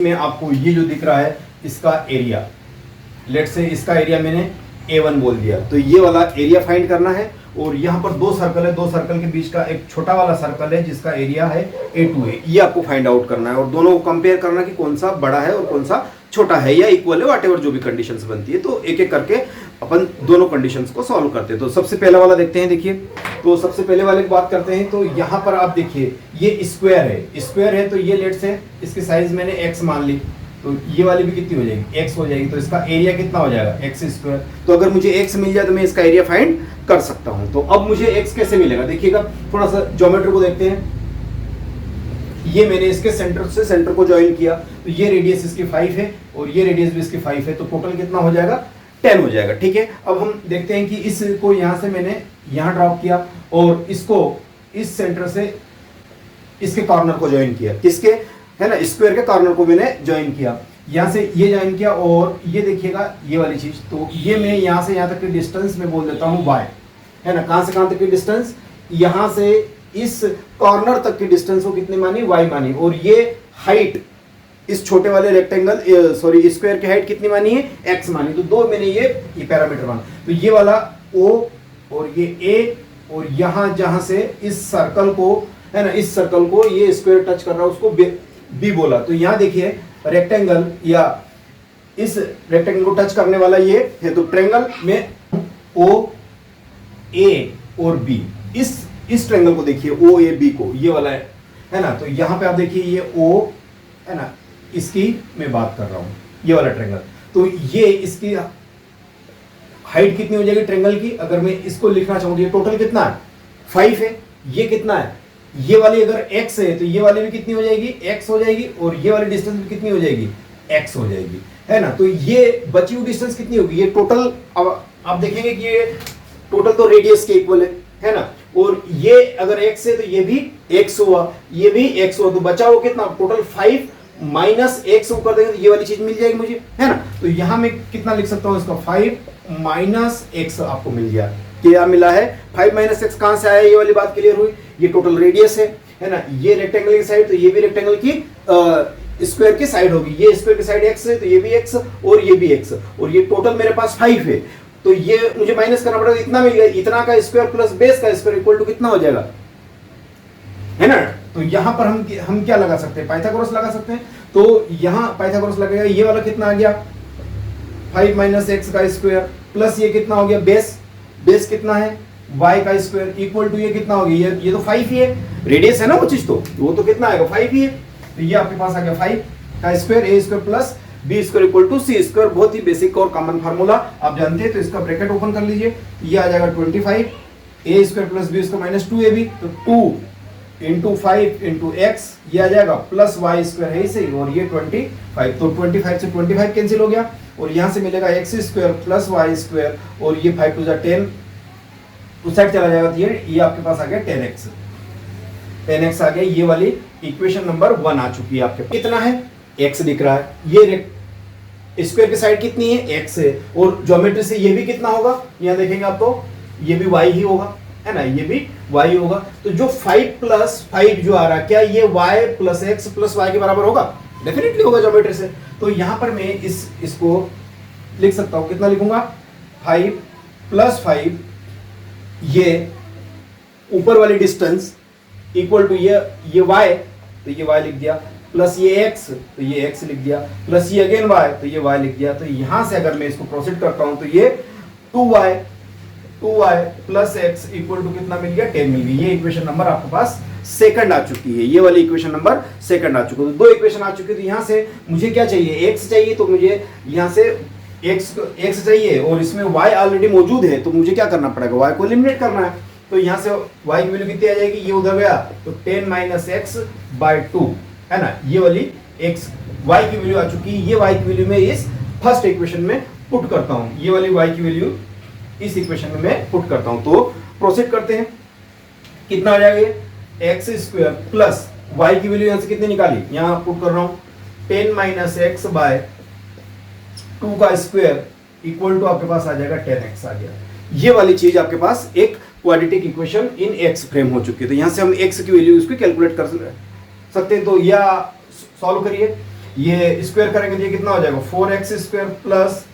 में आपको ये जो दिख रहा है इसका एरिया, लेट से इसका एरिया मैंने A1 बोल दिया, तो ये वाला एरिया फाइंड करना है। और यहाँ पर दो सर्कल है, दो सर्कल के बीच का एक छोटा वाला सर्कल है जिसका एरिया है A2 है, ये आपको फाइंड आउट करना है और दोनों को कंपेयर करना कि कौन सा बड़ा है और कौन सा छोटा है या इक्वल है, व्हाटएवर जो भी कंडीशंस बनती है। तो एक एक करके अपन दोनों कंडीशंस को सॉल्व करते हैं। तो सबसे पहला वाला देखते हैं। देखिए, तो सबसे पहले वाले की बात करते हैं। तो यहाँ पर आप देखिए ये स्क्वायर है, तो ये लेट से इसकी साइज मैंने x मान ली, तो ये वाली भी कितनी हो जाएगी, x हो जाएगी। तो इसका एरिया कितना हो जाएगा, x स्क्वायर। तो अगर मुझे x मिल जाए तो मैं इसका एरिया फाइंड कर सकता हूं। तो अब मुझे x कैसे मिलेगा, देखिएगा थोड़ा सा ज्योमेट्री को देखते हैं। ये मैंने इसके सेंटर से सेंटर को ज्वाइन किया, तो ये रेडियस इसकी 5 है और ये रेडियस भी इसकी 5 है, तो टोटल कितना हो जाएगा, 10 हो जाएगा। ठीक है, अब हम देखते हैं कि इसको यहाँ से मैंने यहाँ ड्रॉप किया और इसको इस सेंटर से इसके कॉर्नर को ज्वाइन किया, किसके, है ना, स्क्वायर के कॉर्नर को मैंने ज्वाइन किया, यहाँ से ये ज्वाइन किया। और ये देखिएगा ये वाली चीज, तो ये मैं यहाँ से यहाँ तक की डिस्टेंस में बोल देता हूँ y, है ना। कहाँ से कहाँ तक की डिस्टेंस, यहाँ से इस कॉर्नर तक की डिस्टेंस को कितनी मानी, y मानी। और ये हाइट इस छोटे वाले रेक्टेंगल स्क्वायर की हाइट कितनी मानी है, x मानी। तो दो मैंने ये पैरामीटर माना। तो ये वाला o और ये a, और यहाँ जहाँ से इस सर्कल को, है ना, इस सर्कल को ये स्क्वायर टच कर रहा है उसको b बोला। तो यहाँ देखिए रेक्टेंगल या इस रेक्टेंगल को टच करने वाला ये है, तो ट्रायंगल में O A और B, इस ट्रायंगल को देखिए O A B को, ये वाला है ना। तो यहाँ पे आप देखिए ये O है ना, इसकी मैं बात कर रहा हूँ, ये वाला ट्रायंगल। तो ये इसकी हाइट कितनी हो जाएगी ट्रायंगल की, अगर मैं इसको लिखना चाहूँ तो ये टोटल कितना है, 5 है। ये कितना है, ये वाली अगर x है तो ये वाली भी कितनी हो जाएगी, x हो जाएगी। और ये वाली डिस्टेंस भी कितनी हो जाएगी, x हो जाएगी, है ना। तो ये बची हुई डिस्टेंस कितनी होगी, ये टोटल, अब आप देखेंगे कि ये टोटल तो रेडियस के इक्वल है ना। और ये अगर x है तो ये भी x हुआ, ये भी x हुआ, तो बचा हुआ कितना, टोटल 5 माइनस x कर देंगे तो ये वाली चीज मिल जाएगी मुझे, है ना। तो यहां मैं कितना लिख सकता हूं, इसका 5 माइनस x आपको मिल गया। क्या मिला है, 5 माइनस एक्स कहां से आया, ये वाली बात क्लियर हुई। ये टोटल रेडियस है ना, ये रेक्टेंगल की साइड, तो ये भी रेक्टेंगल की स्क्वायर की साइड होगी। ये स्क्वायर की साइड x है तो ये भी x और ये भी x, और ये टोटल मेरे पास 5 है। तो ये मुझे माइनस करना पड़ेगा, इतना मिल गया, इतना का स्क्वायर प्लस बेस का स्क्वायर इक्वल टू कितना हो जाएगा, है ना। तो यहां पर हम क्या लगा सकते हैं, पाइथागोरस लगा सकते हैं। तो यहां पाइथागोरस लगेगा, ये वाला कितना आ गया, 5 माइनस एक्स का स्क्वायर प्लस ये कितना हो गया, बेस कितना है, y का स्क्वायर इक्वल टू ये कितना हो गया, ये तो 5 ही है, रेडियस है ना वो चीज, तो वो तो कितना आएगा, 5 ही है। तो ये आपके पास आ गया 5 का square, a square plus b square equal to c square. बहुत ही बेसिक और कॉमन फार्मूला आप जानते हैं। तो इसका ब्रैकेट ओपन कर लीजिए, ये आ जाएगा 25 a square plus b square minus 2ab, तो 2 इंटू 5 इंटू x, ये आ जाएगा प्लस y स्क्वायर है इसे, और ये 25। तो 25 से 25 कैंसिल हो गया, और यहां से मिलेगा x square plus y square, और ये 5 टू 10 उस साइड चला जाएगा, तो ये आपके पास आ गया 10x आ गया। ये वाली इक्वेशन नंबर 1 आ चुकी है आपके पास। कितना है, x दिख रहा है, ये स्क्वायर की साइड कितनी है, x है, और ज्योमेट्री से ये भी कितना होगा, यहां देखेंगे आप तो ये भी y ही होगा, है ना, ये भी y होगा। तो जो 5 प्लस 5 जो आ रहा है, क्या ये y plus x plus y के बराबर होगा, डेफिनेटली होगा ज्योमेट्री से। तो यहां पर मैं इसको लिख सकता हूं, कितना लिखूंगा, 5 प्लस 5, ये ऊपर वाली डिस्टेंस इक्वल टू ये y, तो ये y लिख दिया, प्लस ये x, तो ये x लिख दिया, प्लस ये अगेन y, तो ये y लिख दिया। तो यहां से अगर मैं इसको प्रोसीड करता हूं तो ये 2y plus x equal to कितना मिल गया, 10 मिल गई। ये इक्वेशन नंबर आपके पास सेकंड आ चुकी है, ये वाली इक्वेशन नंबर सेकंड आ चुकी है। तो दो इक्वेशन आ चुकी है। तो यहां से मुझे क्या चाहिए, x चाहिए, तो मुझे यहां से x चाहिए, और इसमें y ऑलरेडी मौजूद है, तो मुझे क्या करना पड़ेगा, y को एलिमिनेट करना है। तो यहां से y की वैल्यू कितनी आ जाएगी, ये उधर गया, तो 10 माइनस एक्स बाय 2, है ना। ये वाली y की वैल्यू आ चुकी है। ये y की वैल्यू में इस फर्स्ट इक्वेशन में पुट करता हूं, ये वाली y की वैल्यू इस इक्वेशन में मैं पुट करता हूं। तो प्रोसीड करते हैं, कितना आ जाएगा, एक्स स्क्वायर प्लस y की वैल्यू यहां से कितनी निकाली, यहां पुट कर रहा हूं, 10 माइनस एक्स बाय 2 का स्क्वायर इक्वल टू आपके पास आ जाएगा 10x आ गया। ये वाली चीज आपके पास एक quadratic equation in x frame हो चुकी है। तो यहां से हम x की वैल्यू इसको कैलकुलेट कर सकते हैं। तो या सॉल्व करिए, ये स्क्वायर करेंगे तो ये कितना हो जाएगा 4x square plus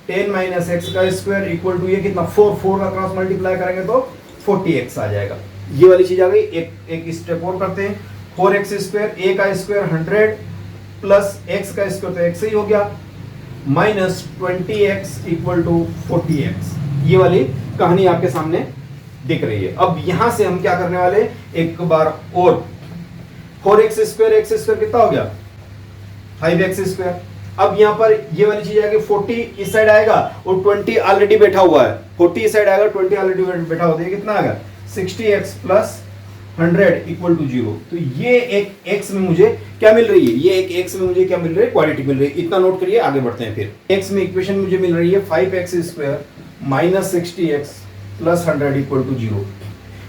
10 minus x का स्क्वायर इक्वल टू ये कितना 4 का क्रॉस मल्टीप्लाई करेंगे तो 40x आ जाएगा। ये वाली चीज आ गई। एक स्टेप और करते हैं। 4x स्क्वायर a का स्क्वायर 100 प्लस x का स्क्वायर तो x ही हो गया minus 20x equal to 40x। ये वाली कहानी आपके सामने दिख रही है। अब यहां से हम क्या करने वाले, एक बार और 4x स्क्वायर x स्क्वायर कितना हो गया 5x स्क्वायर। अब यहां पर ये वाली चीज आएगी 40 इस साइड आएगा और 20 ऑलरेडी बैठा हुआ है। 40 इस साइड आएगा 20 ऑलरेडी बैठा होता है। कितना आ गया 60x प्लस 100 इक्वल टू 0। तो ये एक x में मुझे क्या मिल रही है, ये एक x में मुझे क्या मिल रही है, क्वालिटी मिल रही है। इतना नोट करिए, आगे बढ़ते हैं। फिर x में इक्वेशन मुझे मिल रही है 5x square minus 60x plus 100 equal to 0।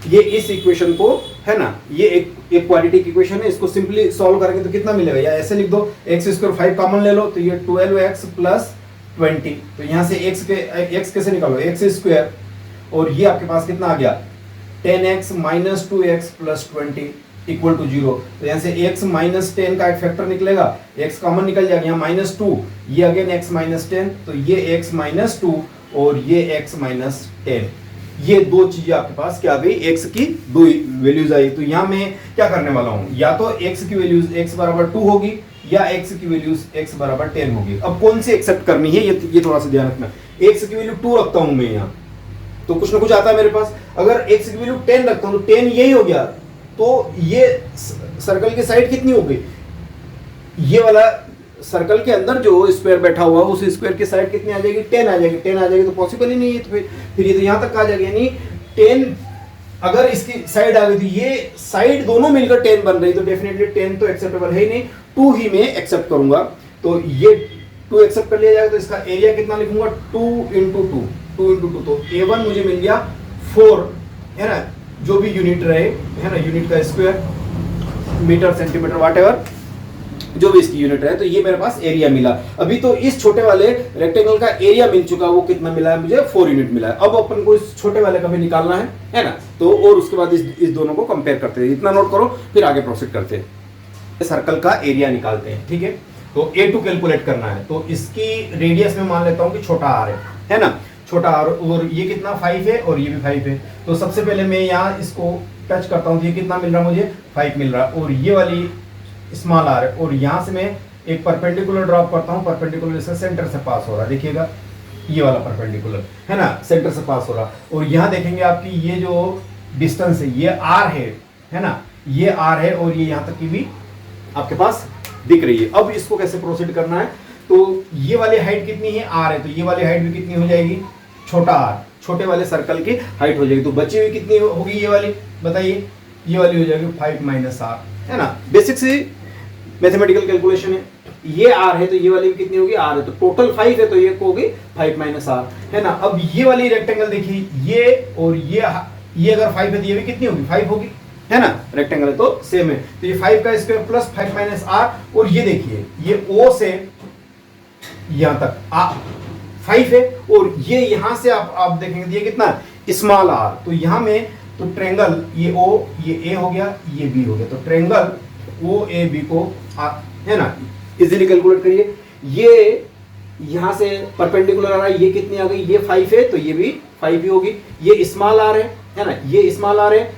ये इस इक्वेशन को है ना, ये एक क्वालिटी की इक्वेशन है। इसको सिंपली सॉल्व करेंगे तो कितना मिलेगा, या ऐसे लिख दो x स्क्वायर 5 कॉमन ले लो तो ये 12x प्लस 20। तो यहाँ से x कैसे निकालो, x स्क्वायर और ये आपके पास कितना आ गया 10x minus 2x plus 20 equal to 0। तो यहाँ से x माइनस 10 का एक फैक्टर निकलेगा, x कॉमन निकल जाएगा, यहाँ माइनस 2, ये अगेन x माइनस 10, तो ये x माइनस 2 और ये x माइनस 10। ये दो चीजें आपके पास क्या आ गई, x की दो वैल्यूज आई। तो यहाँ मैं क्या करने वाला हूँ, या तो x की वैल्यूज x बराबर 2 होगी या x की वैल्यूज x बराबर 10 होगी। अब कौन सी एक्सेप्ट करनी है ये थोड़ा सा ध्यान रखना। x की वैल्यू 2 रखता हूं मैं यहाँ, तो कुछ ना कुछ आता है मेरे पास। अगर x की वैल्यू 10 रखता हूं तो 10 यही हो गया, तो ये सर्कल की साइड कितनी हो गई, ये वाला सर्कल के अंदर जो स्क्वायर बैठा हुआ उस स्क्वायर की साइड कितनी आ जाएगी 10 आ जाएगी। 10 आ जाएगी तो पॉसिबल ही नहीं है, तो फिर ये तो यहाँ तक आ जाएगा। यानी 10 अगर इसकी साइड आ गई तो ये साइड दोनों मिलकर 10 बन रही, तो डेफिनेटली 10 तो एक्सेप्टेबल है ही नहीं, 2 ही मैं एक्सेप्ट करूंगा। तो ये 2 एक्सेप्ट कर लिया जाएगा तो इसका एरिया कितना लिखूंगा 2 इंटू 2। तो A1 मुझे मिल गया 4 है ना, जो भी यूनिट रहे है ना, यूनिट का स्क्वायर मीटर सेंटीमीटर व्हाटएवर जो भी इसकी यूनिट है। तो ये मेरे पास एरिया मिला। अभी तो इस छोटे वाले रेक्टेंगल का एरिया मिल चुका, वो कितना मिला है मुझे 4 यूनिट मिला है। अब अपन को इस छोटे वाले का भी निकालना है ना, तो और उसके बाद इस दोनों को कंपेयर करते हैं। इतना नोट करो, फिर आगे प्रोसीड करते हैं। सर्कल का एरिया निकालते हैं, ठीक है। तो A2 कैलकुलेट करना है, तो इसकी रेडियस में मान लेता हूं कि छोटा r है ना, छोटा r, और ये कितना 5 है और ये भी 5 है। तो सबसे पहले मैं यहाँ इसको टच करता हूँ, तो ये कितना मिल रहा है मुझे 5 मिल रहा है, और ये वाली स्मॉल r है, और यहाँ से मैं एक परपेंडिकुलर ड्रॉप करता हूँ। परपेंडिकुलर इसका सेंटर से पास हो रहा है, देखिएगा ये वाला परपेंडिकुलर है ना, सेंटर से पास हो रहा। और यहाँ देखेंगे आपकी ये जो डिस्टेंस है ये r है ना, ये r है, और ये यहाँ तक की भी आपके पास दिख रही है। अब इसको कैसे प्रोसीड करना है, तो ये वाली हाइट कितनी है r है, तो ये वाली हाइट भी कितनी हो जाएगी छोटा r, छोटे वाले सर्कल की हाइट हो जाएगी। तो बची हुई कितनी होगी ये वाली, बताइए, ये वाली हो जाएगी 5 माइनस r है ना। बेसिक से मैथमेटिकल कैलकुलेशन है। ये r है तो ये वाली भी कितनी होगी r है, तो टोटल 5 है तो ये होगी 5 माइनस r है ना। अब ये वाली रेक्टेंगल देखिए, ये और ये अगर 5 है तो ये भी कितनी होगी 5 होगी है ना, रेक्टेंगल है तो सेम है। तो ये 5 का स्क्वायर प्लस 5 माइनस r, और ये देखिए ये O से यहां तक 5 है, और ये यहां से आप देखेंगे ये कितना स्मॉल r। तो यहां में तो ट्रेंगल ये O ये A हो गया, ये B हो गया, तो ट्रेंगल OAB को है ना इजीली कैलकुलेट करिए। ये यहां से परपेंडिकुलर आ रहा है, ये कितनी आ गई, ये 5 है तो ये भी 5 ही होगी। ये स्मॉल r है ना, ये स्मॉल r है,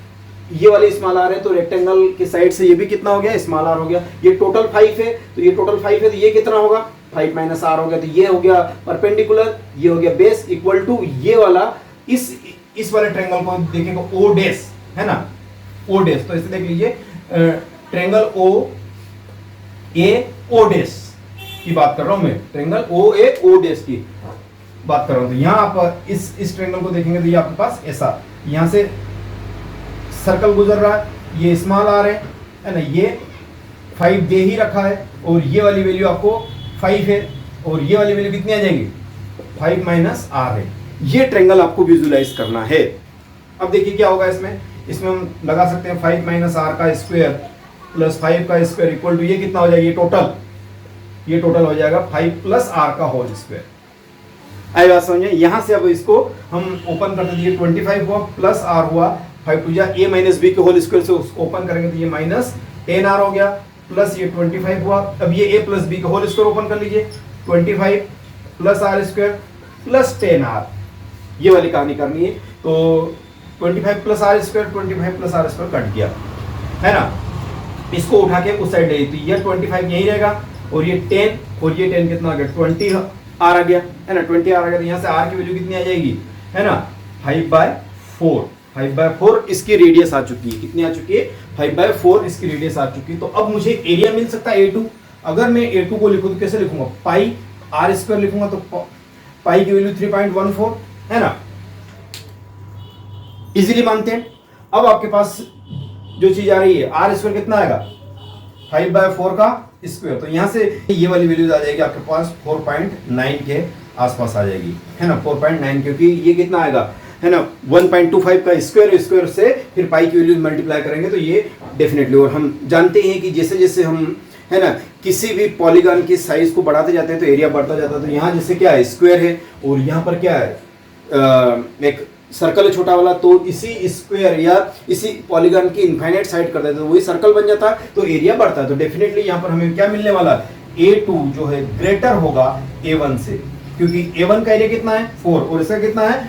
ये वाली स्मॉल r है, तो रेक्टेंगल के साइड से ये भी कितना हो गया स्मॉल r हो गया। ये टोटल 5 है तो ये टोटल 5 है तो ये कितना होगा 5 माइनस r हो गया। तो ये हो गया परपेंडिकुलर, ये हो गया बेस इक्वल टू ये वाला इस वाले ट्रायंगल को देखेंगे O डैश है ना, O डैश। तो इसे देख लीजिए ट्रायंगल OAO डैश की बात कर रहा हूं मैं, ट्रायंगल OAO डैश की बात कर रहा हूं। तो यहां आप इस ट्रायंगल को देखेंगे तो ये आपके पास ऐसा यहां से सर्कल गुजर रहा है, ये स्मॉल r है ना, ये 5 दे ही रखा है, और ये वाली वैल्यू आपको 5 है, और ये वाली वैल्यू कितनी आ जाएगी 5 माइनस r है। ये ट्रायंगल आपको विजुलाइज करना है। अब देखिए क्या होगा इसमें हम लगा सकते हैं 5 माइनस r का स्क्वायर प्लस 5 का स्क्वायर इक्वल टू ये कितना हो जाएगा, ये टोटल हो जाएगा 5 प्लस r का होल स्क्वायर। आई बात समझे। यहां से अब इसको हम ओपन करते दिए 25 हुआ प्लस r हुआ 5 टू जा a माइनस b के होल स्क्वायर से उसको ओपन करेंगे तो ये माइनस 10r हो गया, प्लस ये 25 हुआ। अब ये a प्लस बी का होल स्क्वायर ओपन कर लीजिए, 25 plus r square plus 10r, ये वाली कहानी करनी है। तो 25 plus r square, 25 plus r square cut गया है ना, इसको उठा के उस साइड ले, तो ये 25 यही रहेगा और ये 10 और ये 10 कितना आ गया 20 आर आ गया है ना, 20 आर आ गया। तो यहाँ से आर की वैल्यू कितनी आ जाएगी है ना 5/4, 5/4 इसकी रेडियस आ चुकी है। कितनी आ चुकी है 5/4 इसकी रेडियस आ चुकी है। तो अब मुझे एरिया मिल सकता है A2। अगर मैं A2 को लिखूं तो कैसे लिखूंगा, पाई आर स्क्वायर लिखूंगा, तो पाई की वैल्यू 3.14 है ना, इजीली मानते हैं। अब आपके पास जो चीज आ रही है आर स्क्वायर कितना आएगा 5/4 का स्क्वायर, तो यहां से ये वाली वैल्यू आ जाएगी आपके पास 4.9 के आसपास आ जाएगी है ना, 4.9, क्योंकि ये कितना आएगा है ना 1.25 का स्क्वायर, स्क्वायर से फिर पाई की वैल्यू मल्टीप्लाई करेंगे तो ये डेफिनेटली। और हम जानते हैं कि जैसे जैसे हम है ना किसी भी पॉलीगॉन की साइज को बढ़ाते जाते हैं तो एरिया बढ़ता जाता है। तो यहाँ जैसे क्या है स्क्वायर है और यहाँ पर क्या है एक सर्कल है छोटा वाला, तो इसी स्क्वायर या इसी पॉलीगॉन की इनफाइनाइट साइड कर देते हैं तो वही सर्कल बन जाता है, तो एरिया बढ़ता है। तो डेफिनेटली यहाँ पर हमें क्या मिलने वाला A2 जो है ग्रेटर होगा A1 से, क्योंकि A1 का एरिया कितना है 4 और इसका कितना है